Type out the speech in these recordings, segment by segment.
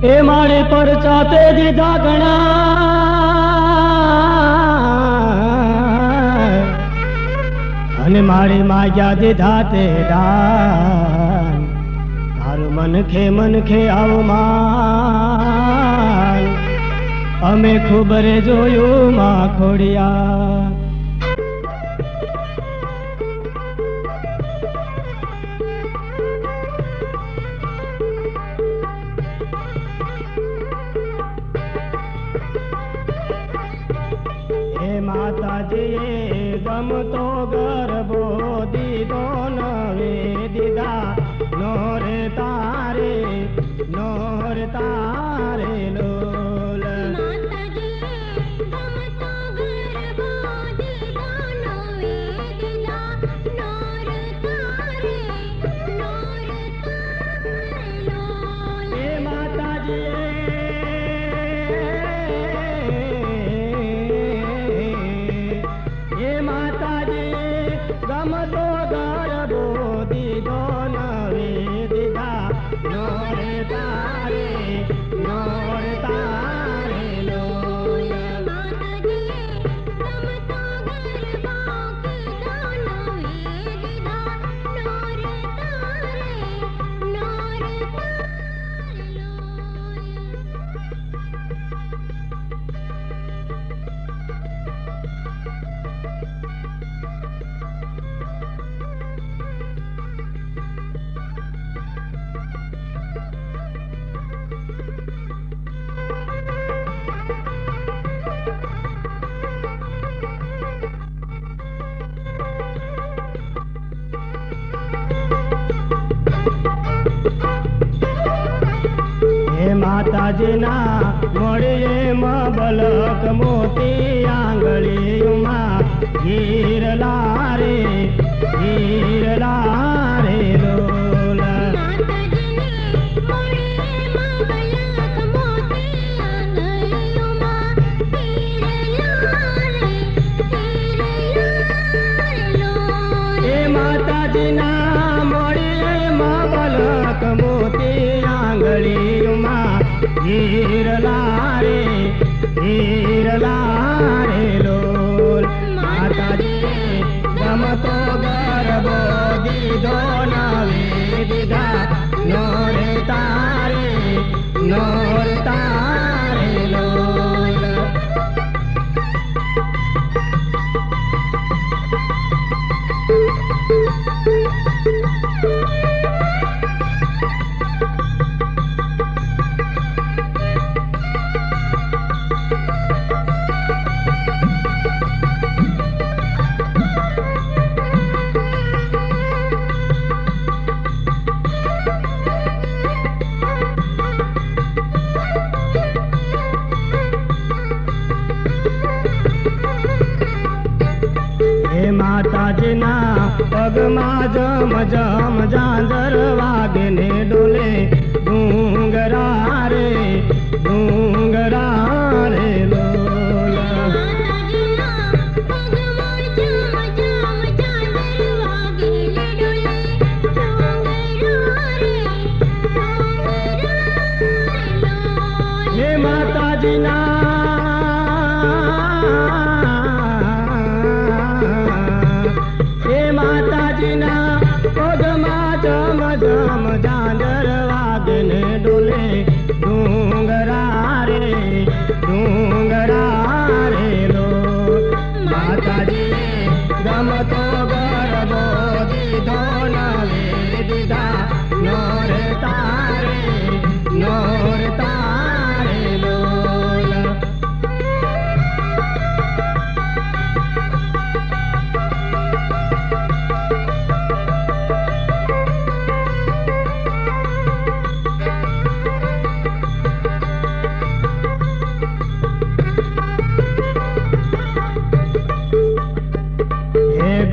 ए मारे पर चाते दीदा गणा अने मारे माया दीदा ते दान तारू मन खे आओ मान अमे खूब रे जोयू मां खोड़िया माता जी गम तो गरबो दीदो नवे दीदा नोर तारे लोल माता जी गम तो गरबो दीदो नवे दीदा नोर तारे लोल ए माता जी गम तो गरबो दीदो नवे दीदा नोर तारे लोल माता जी गम तो गरबो दीदो नवे दीदा नोर तारे लोल माता जी ना मोड़िए मबलक मोती आंगली उमा हीर लारे लोल माता जी ने मोड़े मबलक मोती आंगलियों मां हीर लारे लोल ए माता जी ना मोड़िए मबलक मोती आंगली उमा हीर लारे लोल माता जी गम तो गरबो दीदो नवे दीदा नोर तारे लोल माता जी ना पग मा जम झांझर वागे ने डोले डूंगरा रे लोल माता जी ना पग मोर जम झांझर वागे ने डोले डोंगरा रे लोल हे माता जी ना जम झांझर वागने डोले डूंगरा रे लो माता जी गम तो गरबो दीदो नवे दीदा नोर तारे लोल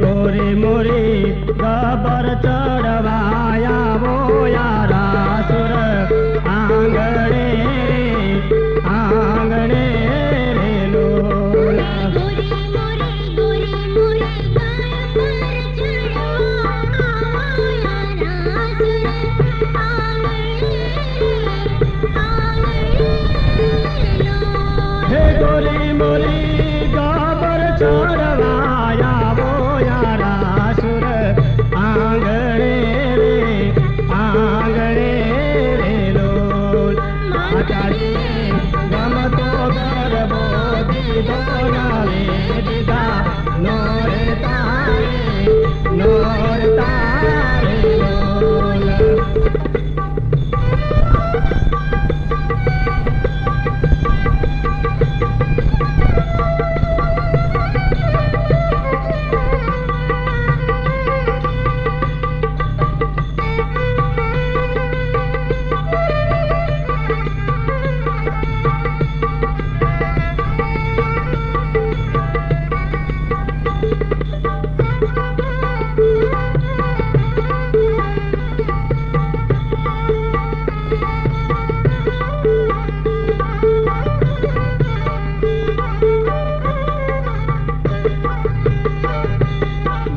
गोरी मोरी गबर चढ़वाया वो यारा सुर आंगणे रे लोल गोरी मोरे गबर चढ़वा आया रास आंगणे મોરી ગાબર ચડવાયા બોયારા સુર આંગણે રે લોલ માતાજી ગમતો ગરબો દીધો નાવે દીધા નોર તારે લોલ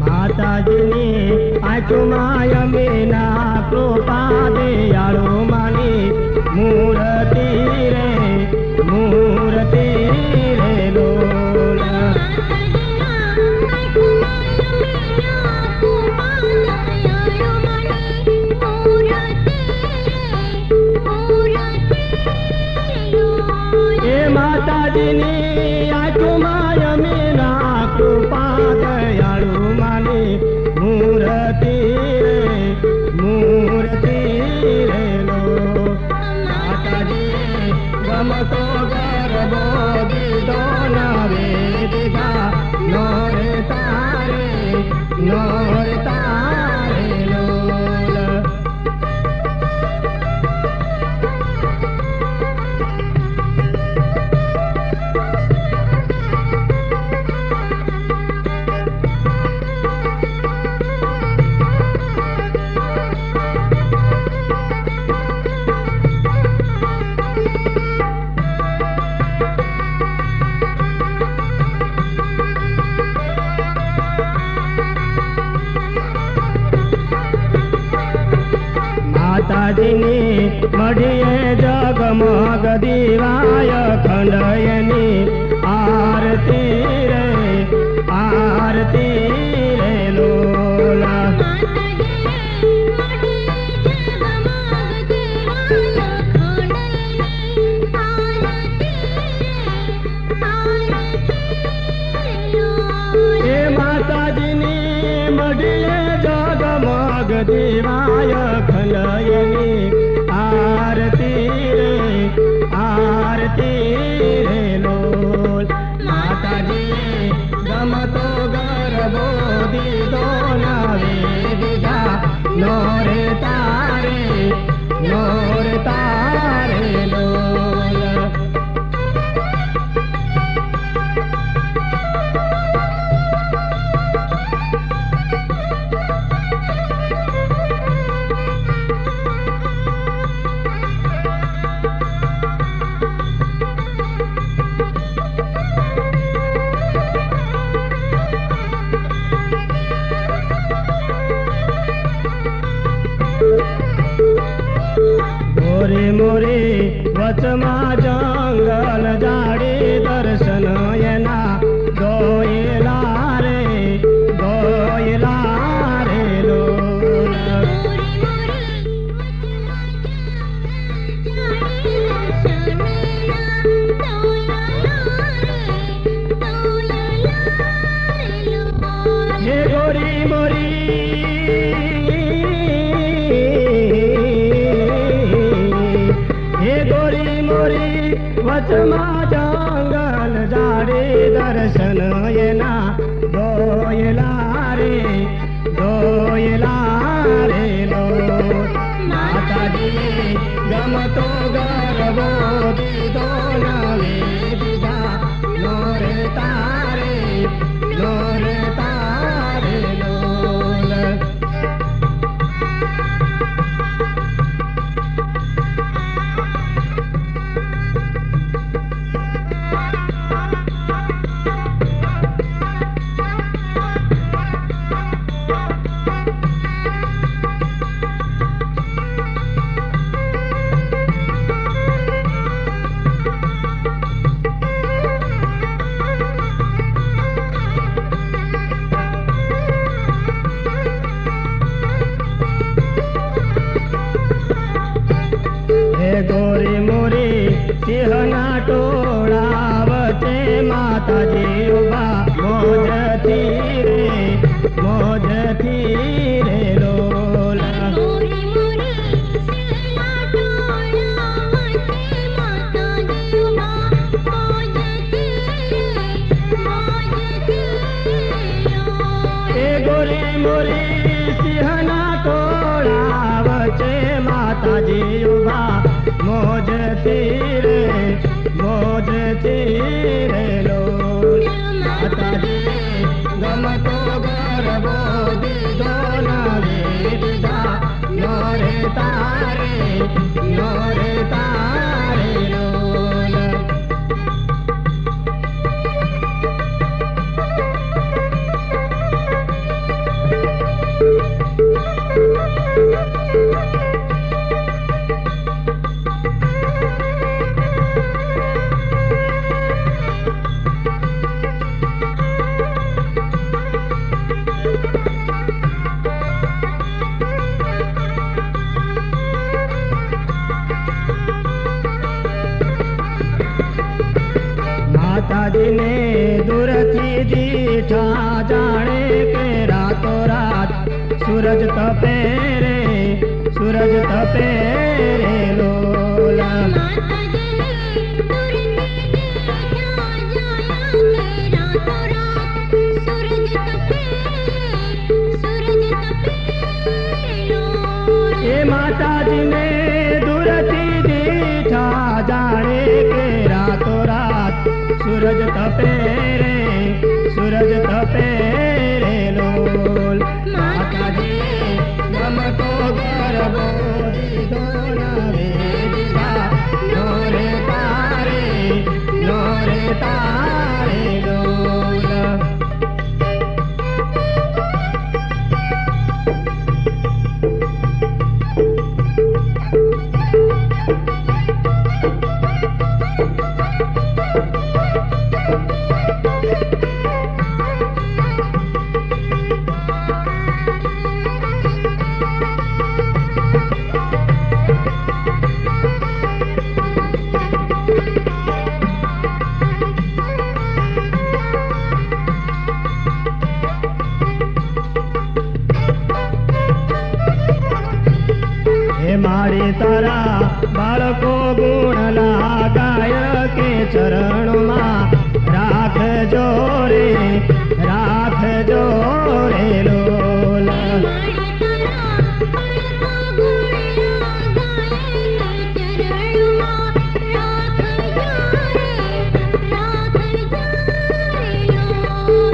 માતાજીની આંખમાં અમીના કૃપા દયાળુ માની મૂર્તિ રે લોલ એ માતાજીની આંખમાં અમીના કૃપા દયાળુ માની મૂર્તિ રે લો માતાજી ગમતો ગરબો દીધો નાવે દીધા નોર તારે લોલ માતાજીની મઢીએ જગમગ દીવાય ખંડયની આરતી રે લોલા એ માતાજીની મઢીએ જગમગ દીવાય ખંડયની આરતી રે લોલ માતાજી ગમતો ગરબો દીધો નાવે દીધા નોર તારે લોલ મોરે વચમાં જંગલ જાડી દર્શન એના ગોયલા રે લોલ હે ગોરી મોરી વચમાં જંગલ જાડી દર્શન એના ગોયલા રે લોલ માતાજી ગમતો ગરબો દીધો નાવે દીધા નોર તારે લોલ હે ગોરી મોરી સિંહના ટોળા વચ્ચે માતાજી ઉભા મોજથી રે લોલા. ગોરી મોરી સિંહના ટોળા વચ્ચે માતાજી ઉભા મોજથી હે ગોરી મોરી સિંહના ટોળા વચ્ચે માતાજી ઉભા મોજથી રે લોલા. માતાજી ગમતો ગરબો દીધો નાવી દીધા નોરે તારે લોલા. માતાજીને દૂરથી દીઠા જાણે કે રાતો રાત સૂરજ તપે રે લોલા. માતાજીને દૂરથી દેખ્યા જાયા કે રાતો રાત સૂરજ તપે લોલા. એ માતાજીને દૂરથી દીઠા જાણે કે રાતો રાત સૂરજ તપે રે લોલ. માતાજી ગમતો ગરબો દીધો નાવી દીધા નોરે તારે લોલ. હે મારી તારા બાળકો ગુણ લાગાય કે ચરણમાં રાખજો રે લોલા.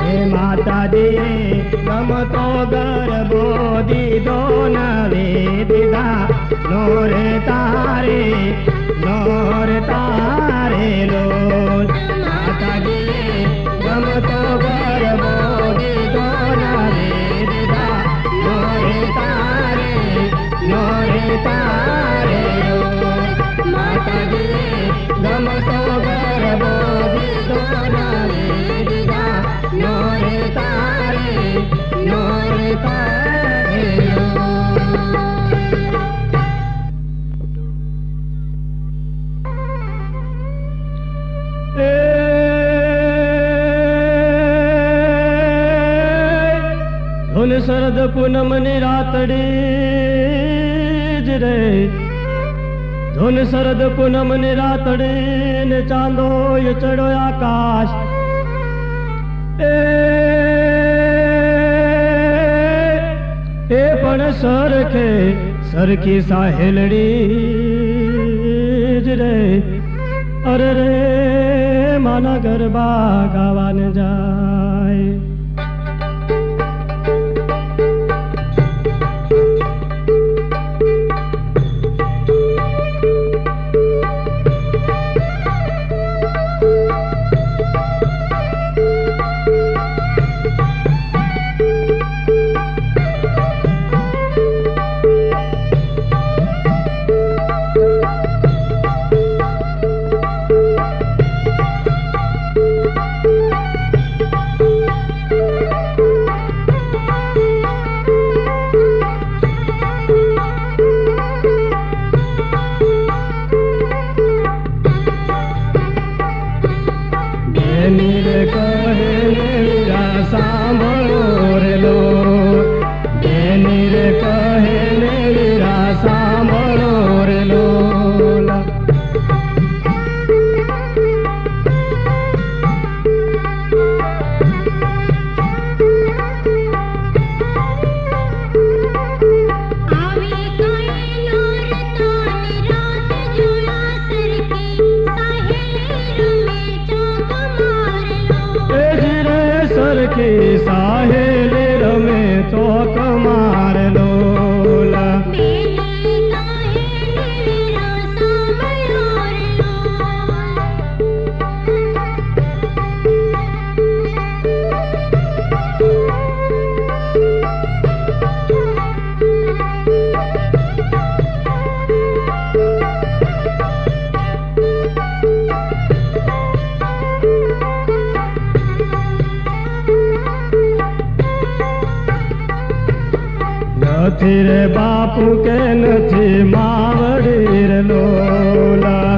હે માતાજીએ ગમતો ગરબો દીધો નવી દીધા નોરે તારે લોલ. માતાજીએ ગમતો ગરબો દીધો નવી દીધા નોરે તારે લોલ. માતાજીએ ગમતો ગરબો દીધો નવી દીધા નોરે તારે લોલ. ધૂન શરદ પૂનમની રાતડી જ રે ધૂન શરદ પૂનમની રાતડી ને ચાંદો ચડ્યો આકાશ. એ પણ સરખી સાહેલડી જ રે. અરે રે માના ગરબા ગાવાને જાય. સરખી સાહેલી રમે ચોક માર લોલા બેની કાહે વીરા સાંભળ્યો રે નથી રે બાપુ કે નથી માવડી રે લોલા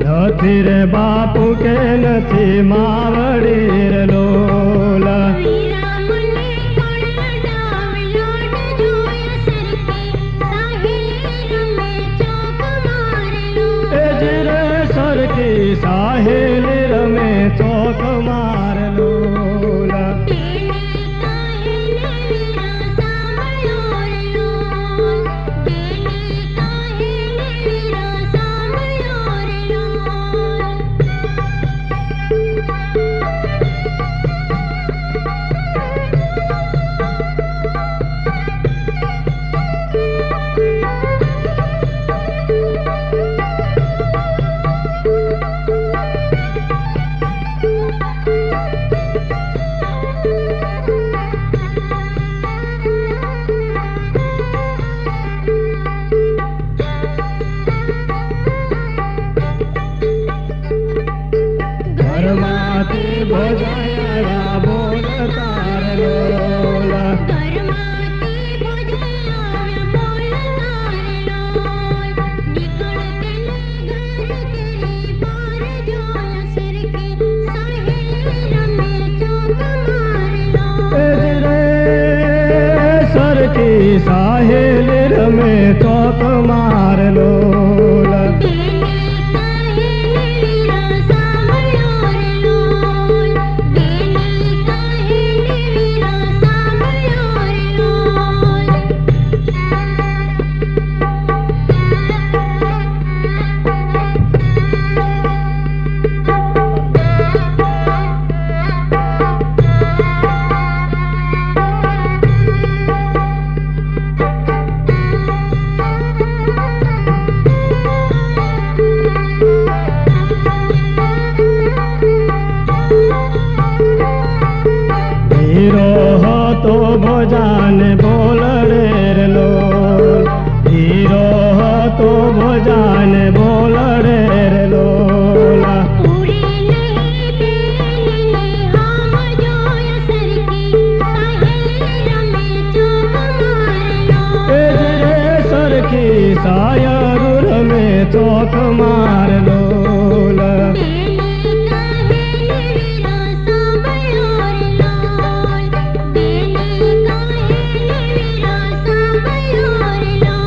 નથી રે બાપુ કે નથી માવડી રે લોલા વીરા મને કોણ ડાવલોટ જોય સરખી સાહેલી રમે ચોક મારેલો એ જ રે સરખી સાહેલી રમે ચોક માર લોલા બેની કાહે વીરા સાંભળ્યો રે બેની કાહે વીરા સાંભળ્યો ઘરમાંથી ભજાયા બોલતા રે લોલા ઘરમાંથી ભજાયા બોલતા રે નીકળ કે ઘર કેરી પાર જોયા સરખી સાહેલી રમે ચોક મારેલો એ જ રે સરખી સાહેલી રમે ચોક માર લોલા બેની કાહે વીરા સાંભળ્યો રે બેની કાહે વીરા સાંભળ્યો હીરો હતો ભજાને બોલડે રે લોલ હીરો હતો ભજાને બોલડે રે લોલા પૂરી નહીં બેની હામ જોય સરખી સાહેલી રમે ચોક મારેલો એ જ રે સરખી સાયરુ રમે ચોક માર લોલા બેની કાહે વીરા સાંભળ્યો રે બેની કાહે વીરા સાંભળ્યો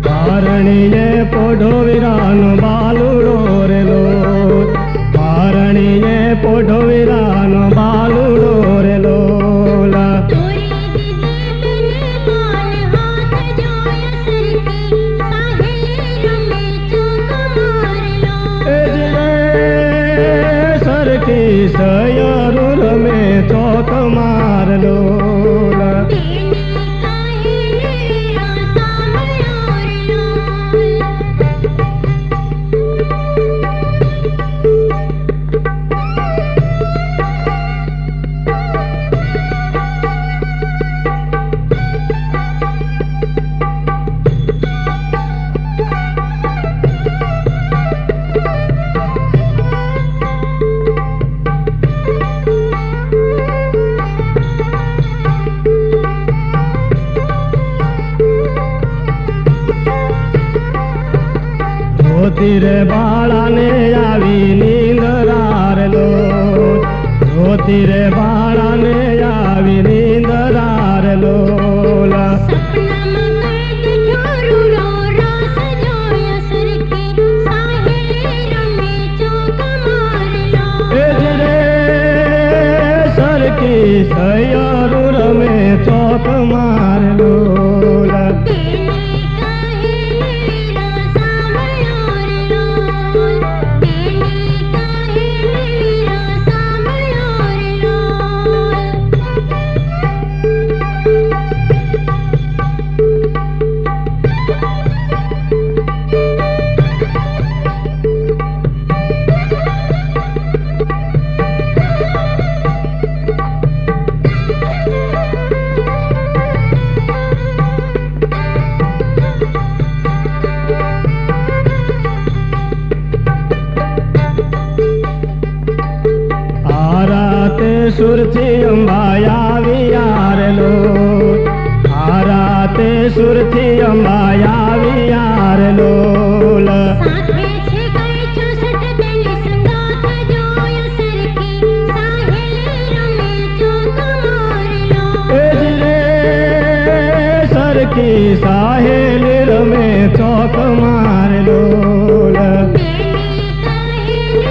પારણીએ પોઢો વીરાનો બાલુડો રે લોલ પારણીએ પોઢો વીરાનો બાલુડો રે લોલા તોરી દીદી બેને માન હાથ જોય સરખી સાહેલી રમે ચોક મારેલો એ જ રે સરખી સયરુ રમે ચોક માર લોલા બેની કાહે વીરા સાંભળ્યો રે ધોતી રે બાળાને આવી નીંદરારલો ધોતી રે બાળાને આવી નીંદરારલો સપનામાં કઈક ઠોરુડો રાસ જોયો સરખી સાહેલી રમે ચોક મારલો એ જ રે સરખી સૈયરું રમે ચોક મારલો તેની કહેલી સાંભળ્યો રે લોલ તેની કહેલી સાંભળ્યો રે આરાતે સુરથી અંબાયા વિયારલો આરાતે સુરથી અંબાયા વિયારલો સાથે છે કઈ 64 તેની સંગાથ જોયો સરખી સાહેલી રમે ચોક મારલો એ જ રે સરખી સાહેલી રમે ચોક મારલો તેની કહેલી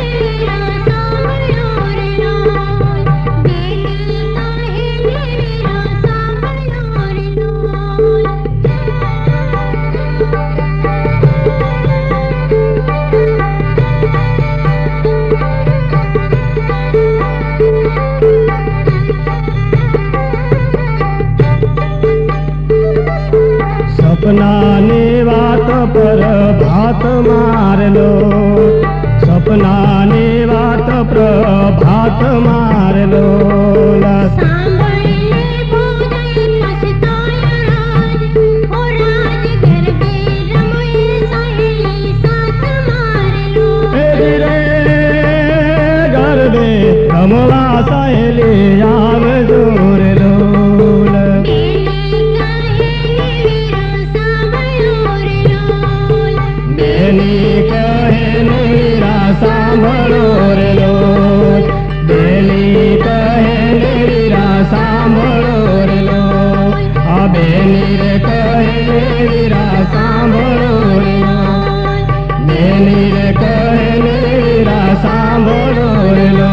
સાંભળ્યો રે લોલ તેની કહેલી સાંભળ્યો રે લોલ સપનાની વાત પર ભાત મારલો સપનાની વાત પર ભાત મારલો સાંભળીને બોધાય પછતાયો રાજ ઓ રાજ ગરબે રમોએ સાહેલી સાથ મારલો એ જ રે ગરબે રમવા સહેલી આવજો રે લોલ તેની કહેલી સાંભળ્યો રે લોલ બેની કહેલી રા સાંભળો રે લોલ બેની કહેલી રા સાંભળો રે લોલ આ બેની રે કહેલી રા સાંભળો રે લોલ બેની રે કહેલી રા સાંભળો રે લોલ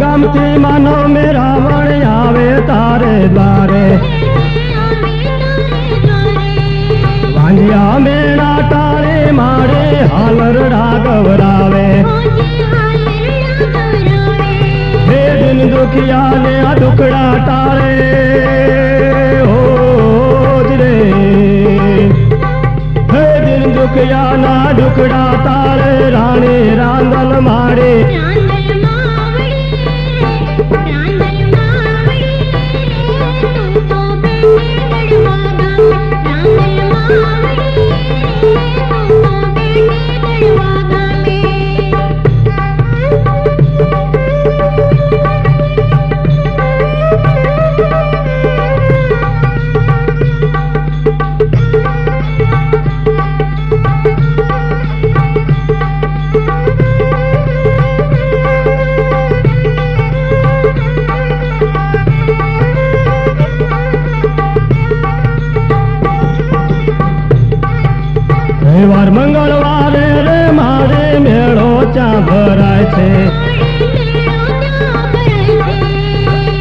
ગામથી માનો મે રાવણ આવે તારે દ્વારે વાંજિયા મેળા તારે મારે હાલર ડાગવરાવે હે દિન દુખિયા ને આ દુખડા તારે ना दुखड़ा तारे राणी रांदल मारे रांदल मावड़ी रांदल मावड़ी तू तो बेटी गढ़वा गाँव रांदल मावड़ी तू तो बेटी गढ़वा गाँव રવિવાર મંગળવારે રે મારે મેળો ચા ભરાય છે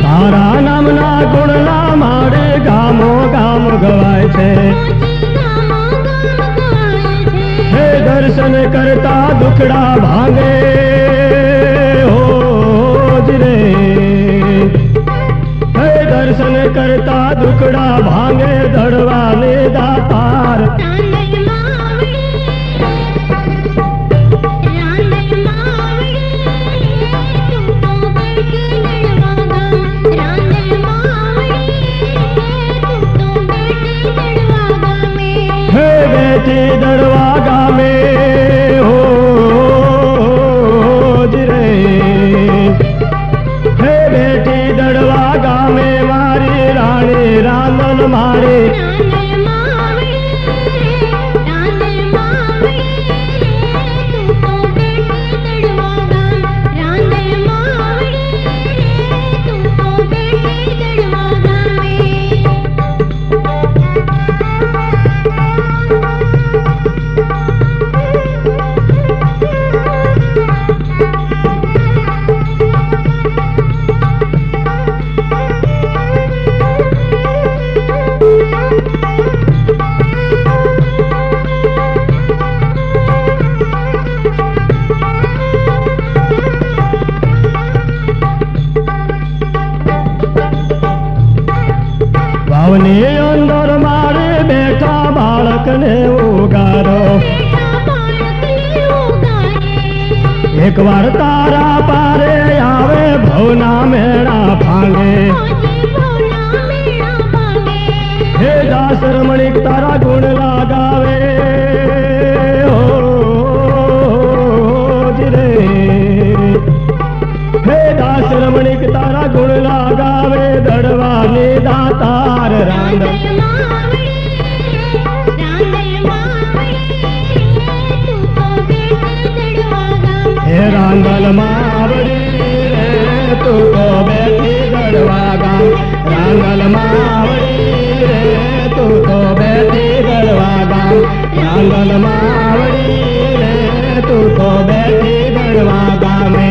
તારા નામના ગુણના મારે ગામો ગામ ગવાય છે હે દર્શન કરતા દુખડા ભાંગે હો જ રે હે દર્શન કરતા દુખડા ભાંગે દડવાને દાતાર હે બેટી દડવા ગામે હો જ રે હે બેટી દડવા ગામે મારી રાણી રાંદલ મારે ભાવની અંદર મારે બેઠા બાળકને ઉગારો એક વાર તારા પારે આવે ભવના મેળા ભાંગે હે દાસ રમણીક તારા ગુણ લાગાવે હો જ રે હે દાસ રમણીક તારા ગુણ લાગાવે દડવાની દાતાર રાંદલ હે રાંદલ માવડી રે તું તો બેઠી દડવા ગામ રાંદલ માવડી રે તું તો બેઠી દડવા ગામ રાંદલ માવડી રે તું તો બેઠી દડવા ગામે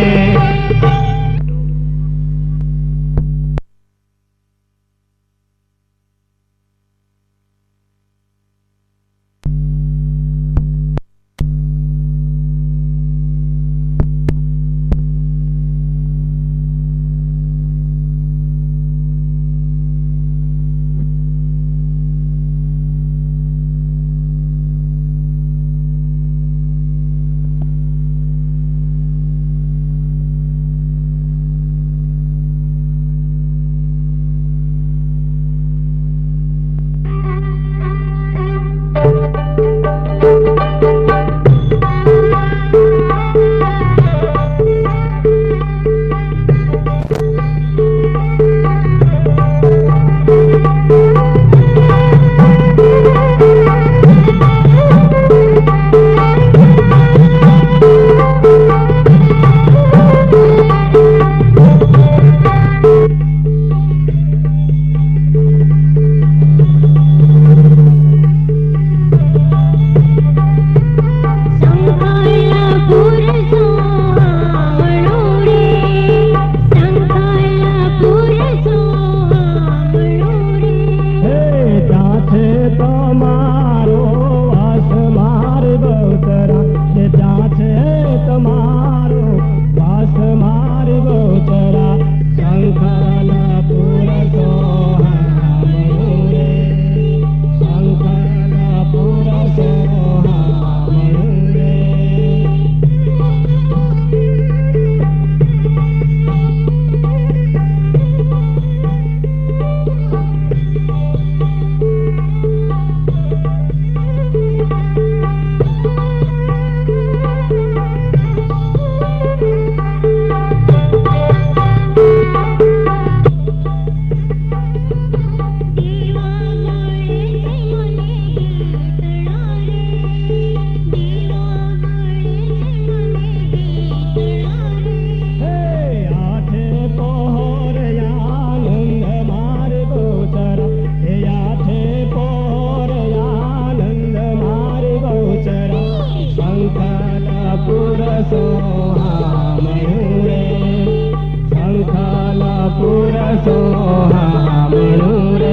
સોહામણું રે શંખલપુર સોહામણું રે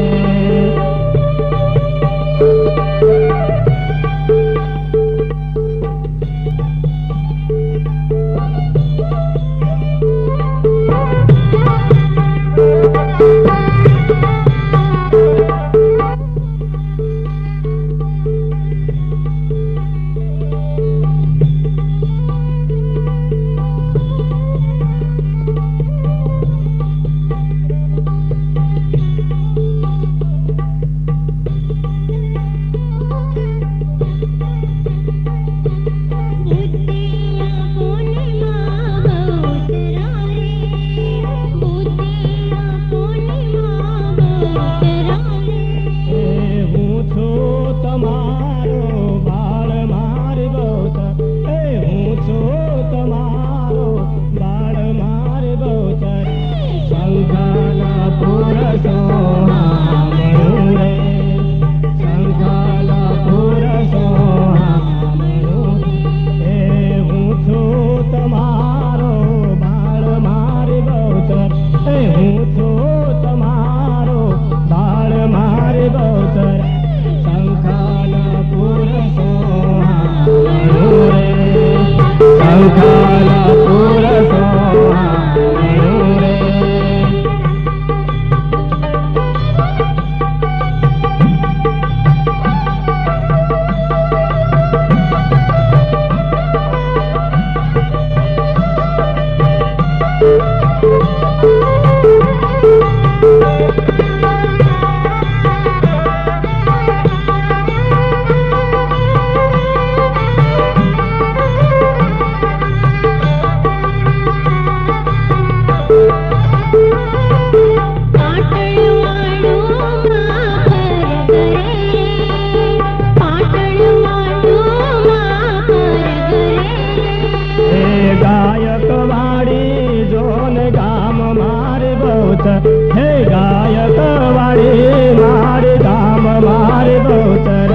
हे गायक वाड़ी मारे धाम मारे बहुचर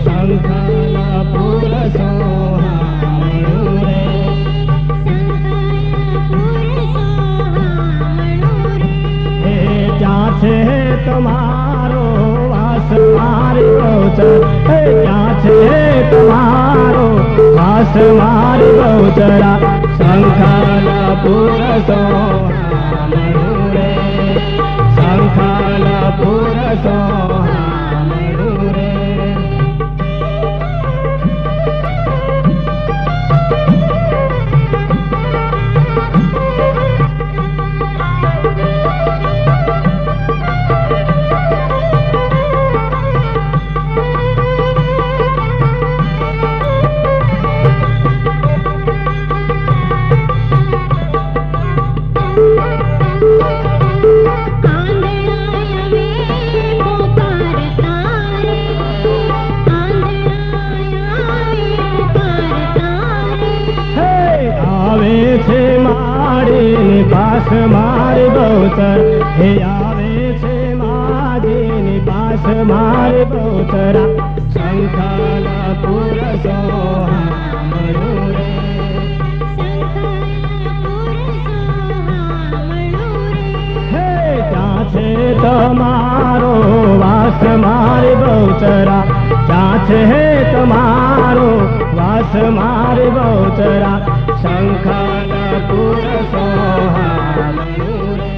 शंखलपुर सोहामणुं रे हे क्या छे तुम्हारो वास मारे बहुचर हे क्या छे तुम्हारो वास मारे बहुचरा शंखलपुर सोहामणुं रे शंखलपुर सोहामणुं रे पास मारे बहुचर हे आवे छे माजीनी पास मारे बहुचरा शंखलपुर सोहामणुं रे हे क्या छे तमारो वास मारे बहुचरा क्या छे तमारो वास मारे बहुचरा शंखलपुर सोहामणुं रे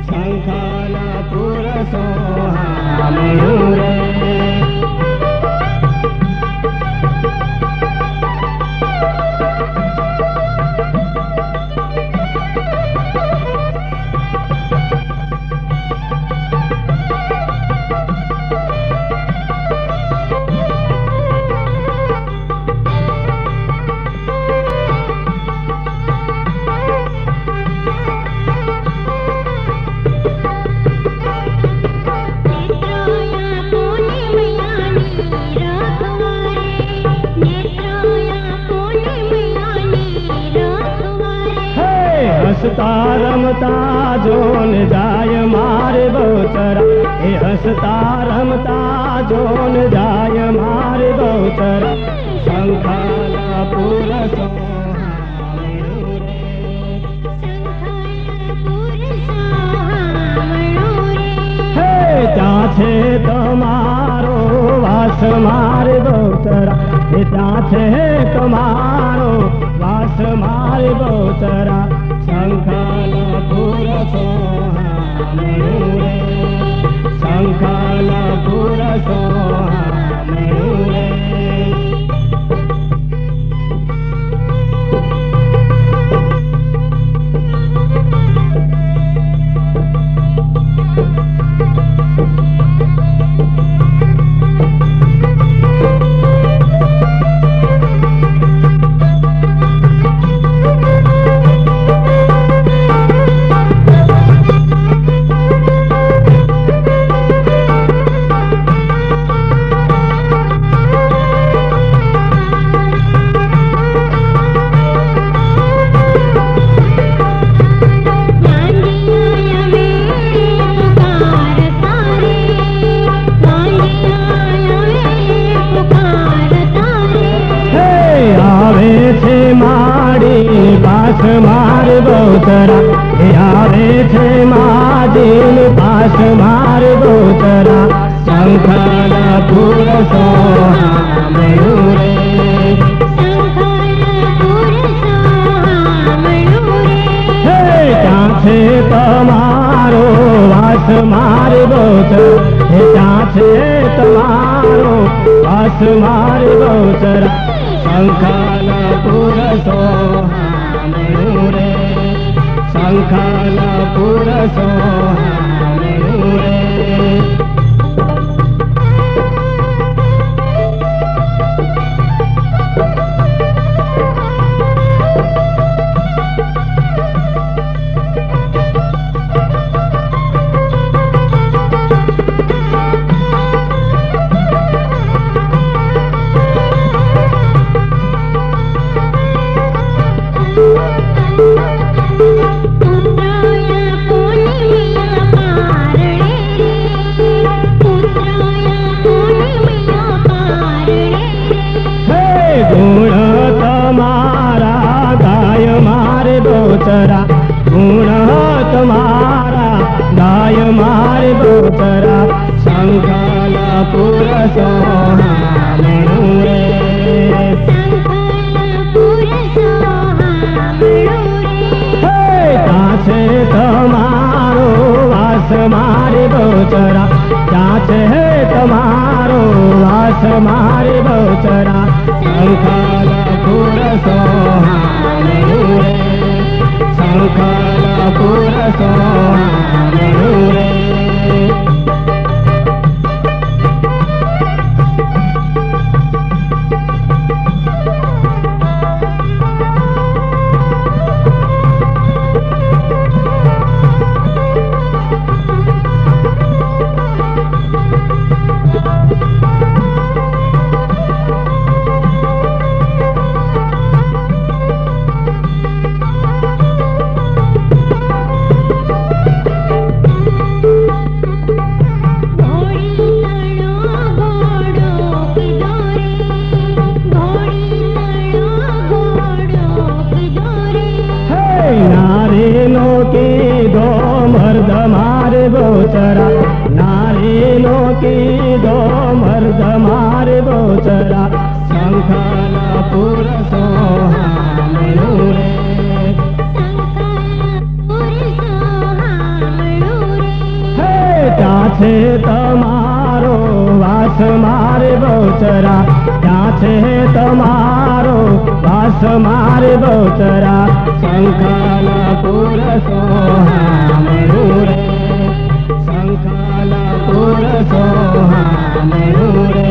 शंखलपुर सोहामणुं रे हसता रमता जोन जाय मारे बहुचरा हे हसता रमता जोन जाय मारे बहुचरा शंखलपुर सोहामणुं વાસ મારે બહુચરા એ ત્યાં છે તમારો વાસ મારે બહુચરા શંખલપુર સોહામણું રે શંખલપુર સોહામણું રે पास मार बहूचरा हे आवे छे माजीन पास मार बहूचरा शंखलपुर सोहामणुं रे शंखलपुर सोहामणुं रे हे क्या छे तमारो वास मार बहूचरा हे क्या छे तमारो वास मार बहूचरा शंखलपुर सोहामणुं रे शंखलपुर सोहामणुं रे गुण तुम्हारा गाय मारे बहूचरा शंखलपुर सोहामणुं रे शंखलपुर सोहामणुं रे क्या छे तमारो वास मारे बहूचरा क्या छे तमारो वास मारे बहूचरा शंखलपुर सोहामणुं रे शंखलपुर सोहामणुं रे बहूचरा नारीनो की दो मर्द मारे बहूचरा शंखलपुर सोहामणुं रे शंखलपुर सोहामणुं रे हे क्या छे तमारो वास मारे बहूचरा क्या छे तमारो वास मारे बहूचरा शंखलपुर सोहामणुं रे शंखलपुर सोहामणुं रे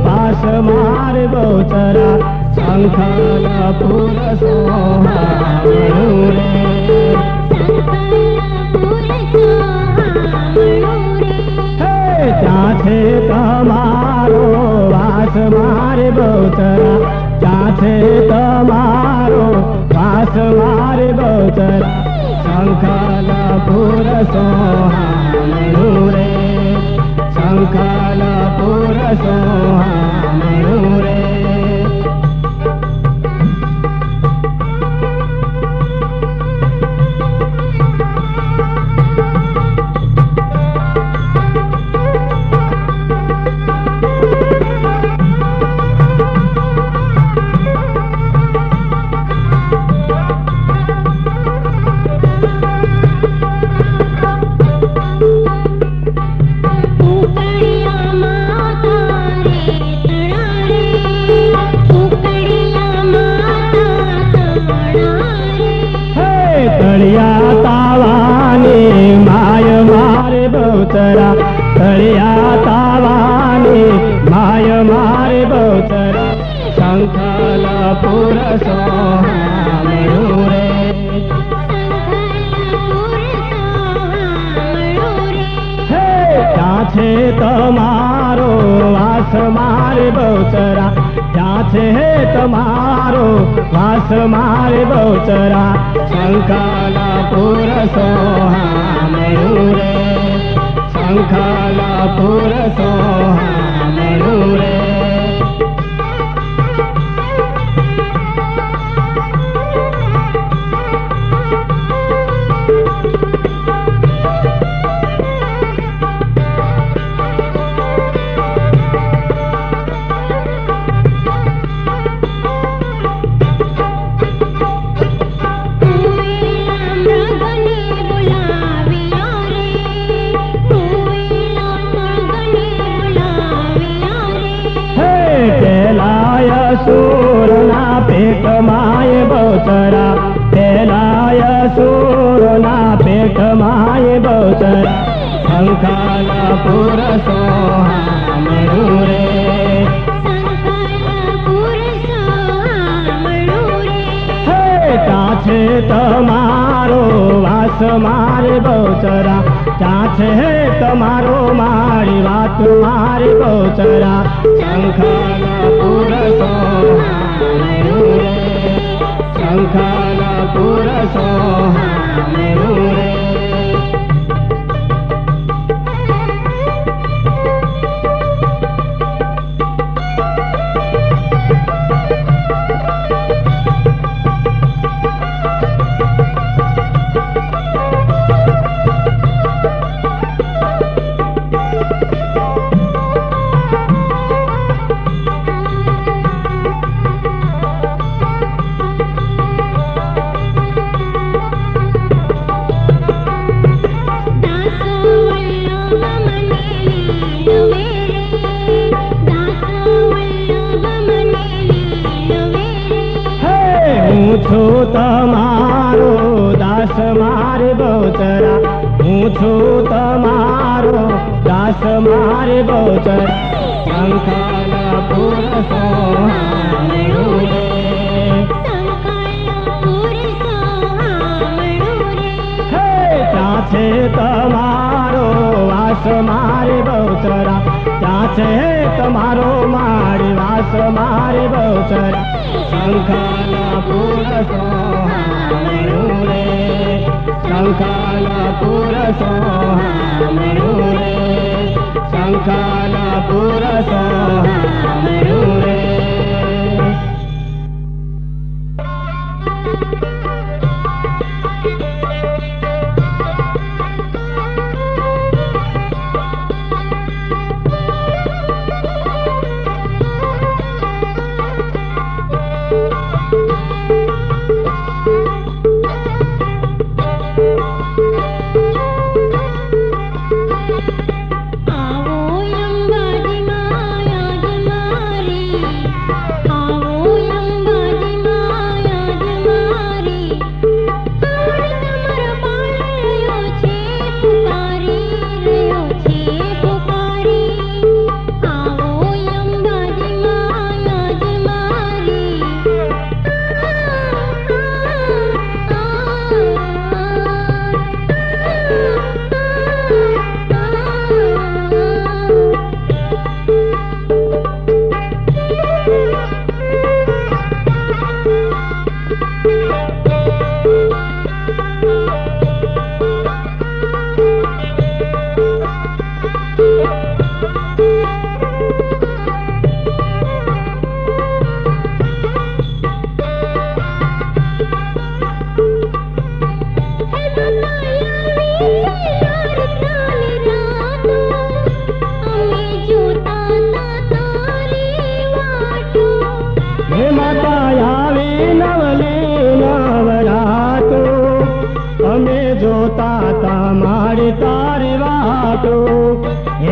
पास मारे बहुचरा शंखलपुर सोहामणु रे ત્યાં છે તમારો વાસ મારે બહુચરા ત્યાં છે તમારો વાસ મારે બહુચરા શંખલપુર સોહામણુ રે શંખલપુર સોહામણુ રે તળિયા તાવાની માય મારે બહુચરા તળિયા તાવાની માય મારે બહુચરા શંખલપુર સોહામણુ રે ત્યાં છે તમારો વાસ મારે બહુચરા ત્યાં છે તમારો વાસ મારે બહુચરા શંખલપુર સોહામણુ રે શંખલપુર સોહામણુ રે सूरना पेट my Bahuchara पेलाय सूरना pet my Bahuchara शंखलपुर सोहामणु रे ત્યાં છે તમારો વાસ મારે બહુચરા ત્યાં છે તમારો મારી વાત મારે બહુચરા શંખલપુર સોહામણુ રે શંખલપુર સોહામણુ રે છું તમારો દાસ મારે બહુચરા હું છું તમારો દાસ મારે બહુચરા શંખલપુર સોહામણુ રે ત્યાં છે તમારો વાસ મારે બહુચરા ત્યાં છે તમારો મારી વાસ મારે બહુચરા શંખલપુર સોહામણુ રે શંખલપુર સોહામણુ રે શંખલપુર સોહામણુ રે આવો અંબાજી માયા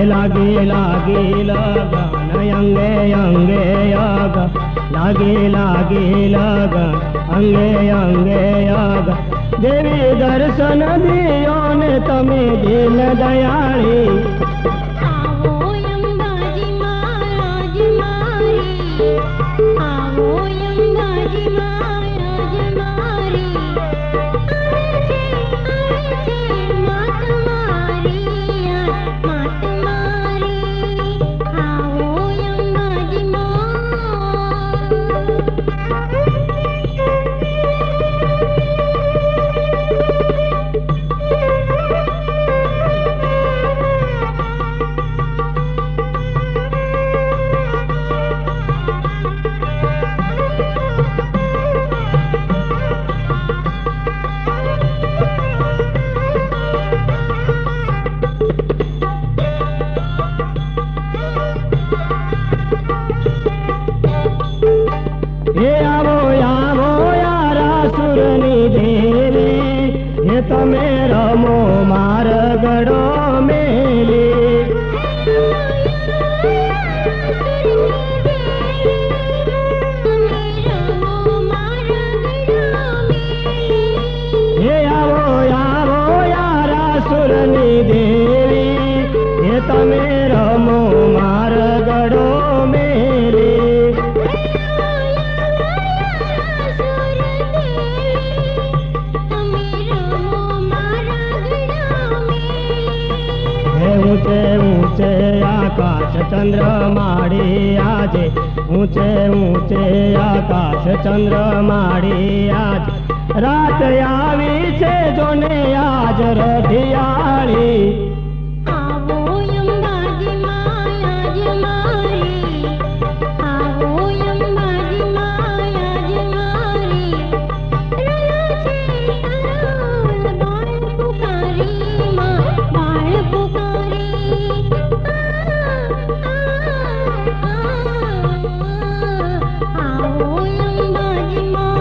लागे लागे लगन अंगे अंगे योग लागे लागे लगन अंगे अंगे योग देवी दर्शन दियो ने तमे दिल दयाળી આવો અંબાજી મહારાજ મારી આવો અંબાજી મહારાજ મારી માત મારી માત મારી આવો અંબાજી हे आवो आवो यारा सुरनी देवी हे तमे रमो मार गड़ो मेली हे आवो आवो यारा सुरनी देवी हे तमे रमो मार गड़ो मेली ऊंचे ऊंचे आकाश चंद्रमाड़ी आजे ऊंचे ऊंचे आकाश चंद्रमाड़ी आज रात आवी छे जोने आज रथियाળી આવો અંબાજી મહારાજ મારી આવો અંબાજી મહારાજ મારી રયો છે તારો બાળ પુકારી માં બાળ પુકારી આવો અંબાજી માં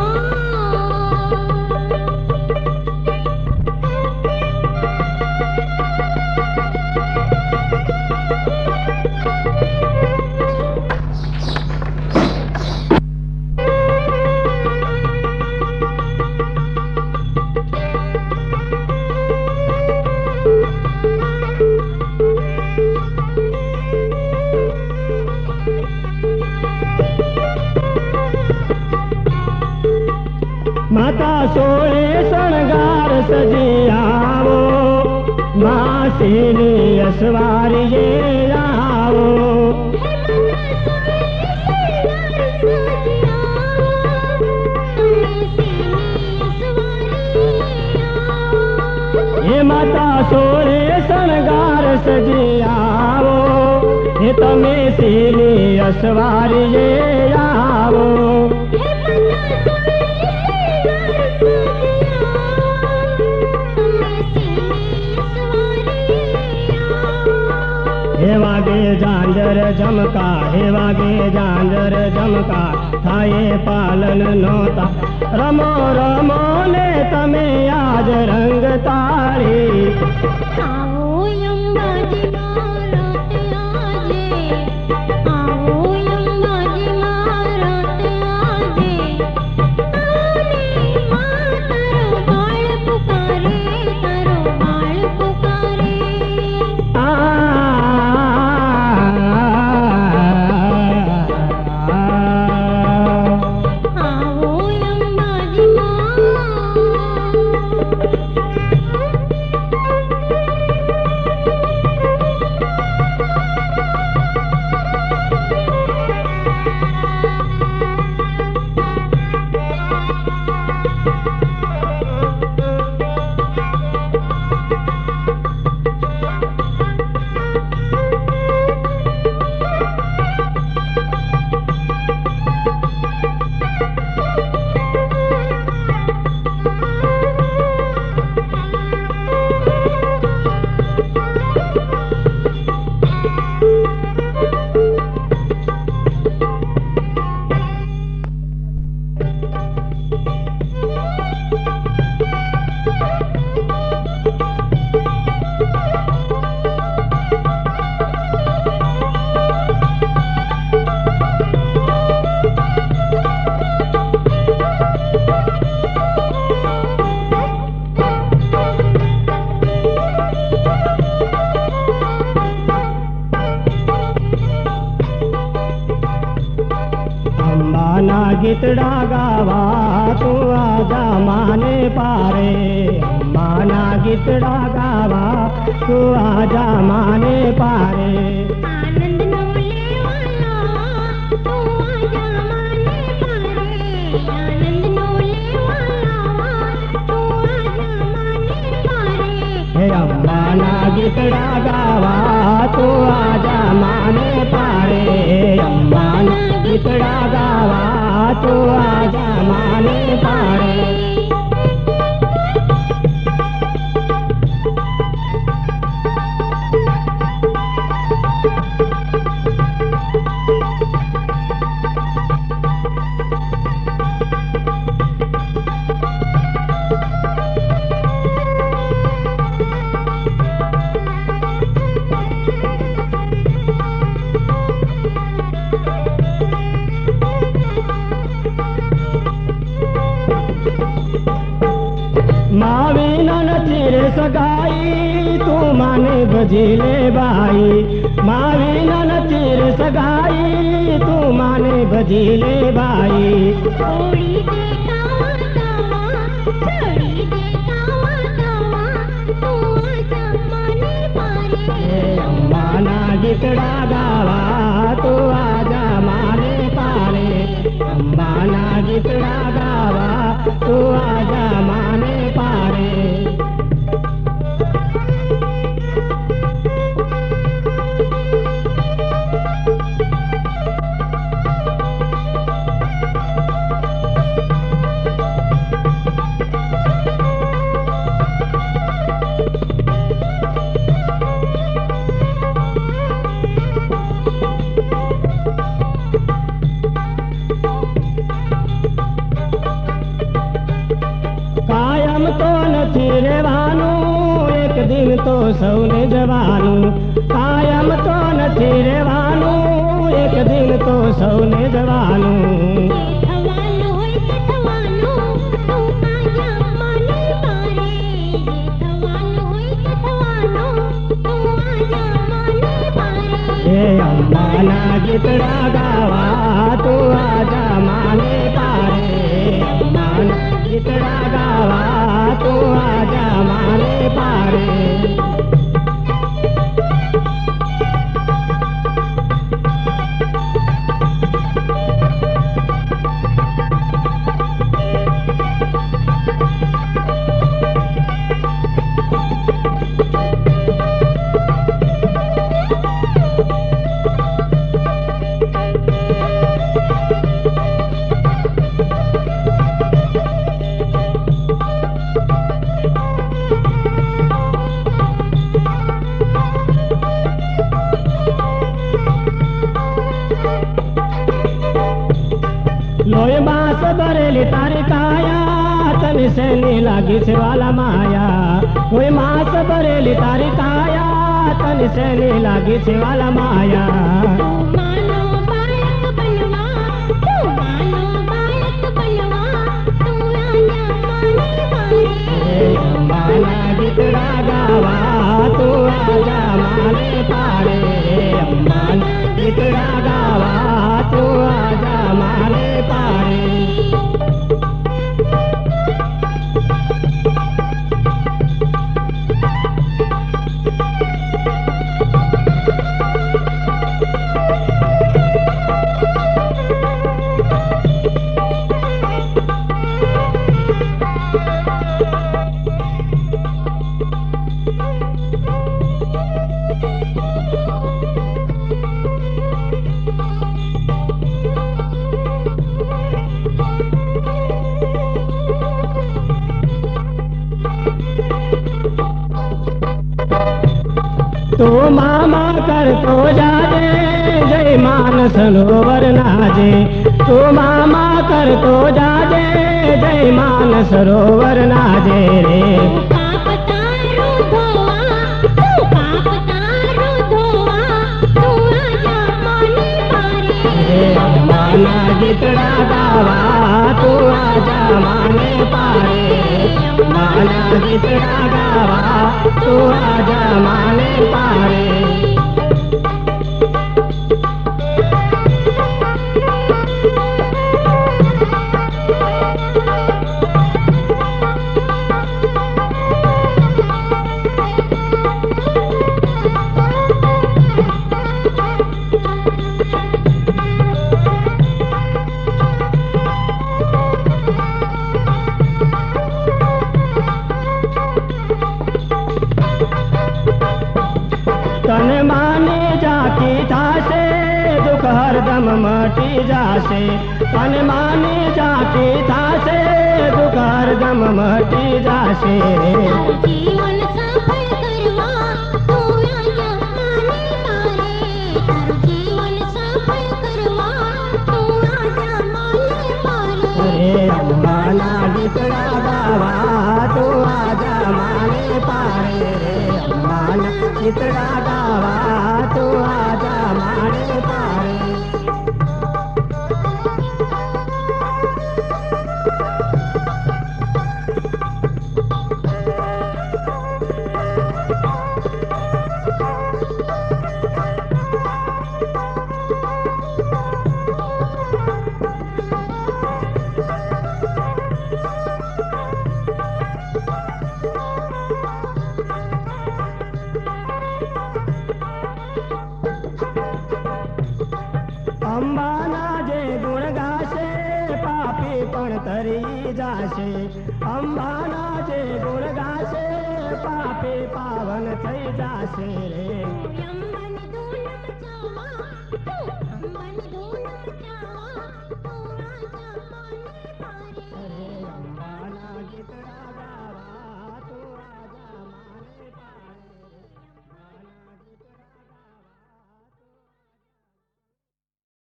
माता सोळे शणगार सजे आवो मासीनी असवारी जे आवो हे माता सोळे शणगार सजे आवो हे तमे सीनी असवारी जे आवो हे वागे झांझर झमका हे वागे झांझर झमका थाये पालन नोता रमो रमो ने तमे आज रंग तारी આવો અંબાજી મહારાજ આજે આવો અંબાજી મહારાજ આજે આને માં તારો બાળ પુકારે તારો બાળ પુકારે આવો અંબાજી માં अंबाना गीतड़ा गावा तू आजा माने पारे, अंबाना गीतड़ा गावा तू आजा माने पारे। आनंद नोले वाला तू आजा माने पारे, आनंद नोले वाला तू आजा माने पारे। हे अंबाना गीतड़ा गावा तू आजा माने पारे, अंबाना गीतड़ा गावा तू आजा माने पारे। मावीनन चिरे सगाई तू माने बजीले बाई, मावीनन चिरे सगाई तू माने बजीले बाई। छोड़ी दे कावा कावा, छोड़ी दे कावा कावा तू आजा माने पारे। अंबाना गीतड़ा गावा तू आजा माने पारे, अंबाना गीतड़ा गावा तू आजा माने पारे। કાયમ તો નથી રહેવાનું, એક દિન તો સૌને જવાનું, કાયમ તો નથી રહેવાનું, એક દિન તો સૌને જવાનું। થવાનું હોય કે થવાનું તું આજા માને પારે, થવાનું હોય કે થવાનું તું આજા માને પારે। હે અંબાના ગીતડા ગાવા તું આજા માને પારે, અંબાના ગીતડા ગાવા તું આજા માને પારે। લોહી માસ ભરેલી તારી કાયા તને શેની લાગી છે વાલા માયા, લોહી માસ ભરેલી તારી કાયા તને શેની લાગી છે વાલા માયા। तू मानो बालक बनवा, तू मानो बालक बनवा तू आजा माने पारे। अंबाना गीतड़ा गावा तू आजा माने पारे, अंबाना गीतड़ा गावा तू आजा माने पारे। तो मामा कर तो जाने માન સરોવર નાજે તું મામા કરતો જાજે જય માન સરોવર નાજે રે પાપ તારું ધોવા તું પાપ તારું ધોવા તું આજા માને રે અંબાના ગીતડા ગાવા તું આજા માને પારે અંબાના ગીતડા ગાવા તું આજા માને પારે તન માને જાકી થાશે દુઃખ હરદમ મટી જાશે તન માને જાકી થાશે દુઃખ હરદમ મટી જાશે રે જીવન સફળ કરવા તું આજા માને પારે તારું જીવન સફળ કરવા તું આજા માને પારે રે અંબાના ગીતડા ગાવા તું આજા માને પારે રે અંબાના ગીતડા ગાવા તું આજા માને પારે અંબાના જે ગુણ ગાશે પાપી પણ તરી જાશે અંબાના જે ગુણ ગાશે પાપી પાવન થઈ જાશે રે